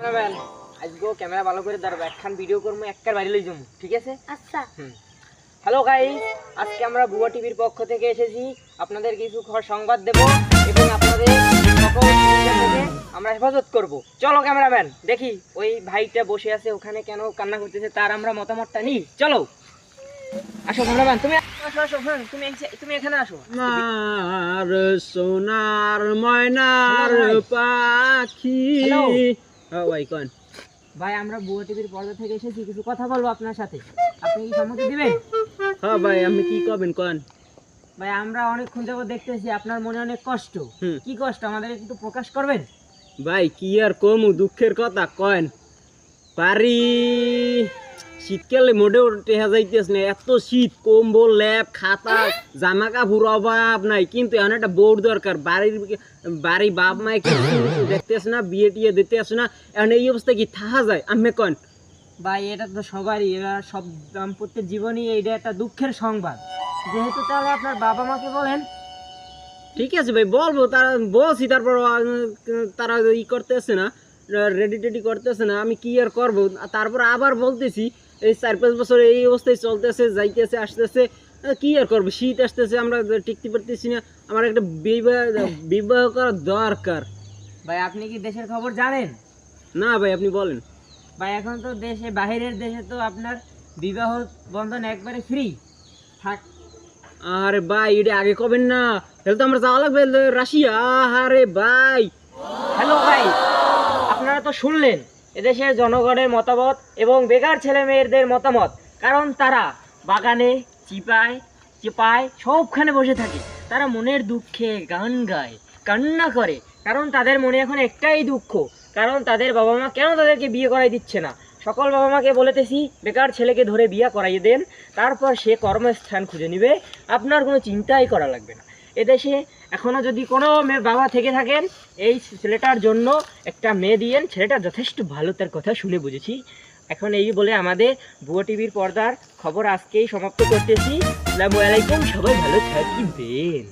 Cameraman আজকে camera ভালো করে ধরবো, একখান ভিডিও করবো, একবার বাইরে লই যাবো, ঠিক আছে? আচ্ছা। হ্যালো গাইস, আজকে আমরা বুয়া টিভির পক্ষ থেকে এসেছি আপনাদের কিছু সংবাদ দেব এবং আপনাদের সকল সুবিধা থেকে আমরা হেফাজত করব। চলো ক্যামেরাম্যান দেখি ওই ভাইটা বসে আছে ওখানে কেন কান্না করতেছে, তার আমরা মতামতটা নিই। চলো আসো ক্যামেরাম্যান, তুমি আসো আসো, তুমি এখানে আসো। আমার সোনার ময়নার পাখি। ভাই কোন ভাই, আমরা বুয়া টিভির পর্দা থেকে এসেছি, কিছু কথা বলবো আপনার সাথে, আপনি কি সম্মতি দিবেন? হ্যাঁ ভাই, আমি কি কবেন কোন? ভাই আমরা অনেকক্ষণ যাবত দেখতেছি আপনার মনে অনেক কষ্ট। কি কষ্ট আমাদের একটু প্রকাশ করবেন? ভাই কি আর কমু, দুঃখের কথা কন পারি। শীতকালে মোটেও টেহা যাইতেছ না, এত শীত, কম্বল ল্যাপ খাতা জামা কাপড় অভাব নাই, কিন্তু এখন একটা বউর দরকার। বাড়ি বাপ মায় দেখতেছ না, বিয়ে টিয়ে দিতে আসে না, এখন এই অবস্থা কি থাকা যায়? আমি কন ভাই এটা তো সবারই, এরা সব দাম্পত্যের জীবনই এইটা একটা দুঃখের সংবাদ। যেহেতু তাহলে আপনার বাবা মাকে বলেন। ঠিক আছে ভাই, বলবো, তারা বলছি, তারপর তারা ই করতেছে না, রেডি টেডি করতেছে না, আমি কি আর করবো? তারপর আবার বলতেছি এই 4-5 বছর এই অবস্থায় চলতেছে, যাইতেছে আসতেছে, কি আর করবো? শীত আসতেছে, আমরা টিকতে পারতেছি না, আমার একটা বিবাহ করার দরকার। ভাই আপনি কি দেশের খবর জানেন? না ভাই, আপনি বলেন। ভাই এখন তো দেশে, বাহিরের দেশে তো আপনার বিবাহ বন্ধন একবারে ফ্রি থাক। আরে ভাই এটা আগে কবেন না, তাহলে তো আমরা যাওয়া লাগবে রাশিয়া। আরে ভাই হ্যালো ভাই, আপনারা তো শুনলেন এদেশের জনগণের মতামত এবং বেকার ছেলে মেয়েদের মতামত। কারণ তারা বাগানে চিপায় সবখানে বসে থাকে, তারা মনের দুঃখে গান গায়, কান্না করে, কারণ তাদের মনে এখন একটাই দুঃখ, কারণ তাদের বাবা মা কেন তাদেরকে বিয়ে করাই দিচ্ছে না। সকল বাবা মাকে বলেতেছি বেকার ছেলেকে ধরে বিয়ে করাইয়ে দেন, তারপর সে কর্মস্থান খুঁজে নিবে, আপনার কোনো চিন্তাই করা লাগবে না। এদেশে এখনও যদি কোনো মেয়ে বাবা থেকে থাকেন, এই ছেলেটার জন্য একটা মেয়ে দিয়েন, ছেলেটা যথেষ্ট ভালো, তার কথা শুনে বুঝেছি। এখন এই বলে আমাদের বুয়া টিভির পর্দার খবর আজকেই সমাপ্ত করতেছি। আসসালামু আলাইকুম, সবাই ভালো থাকবেন।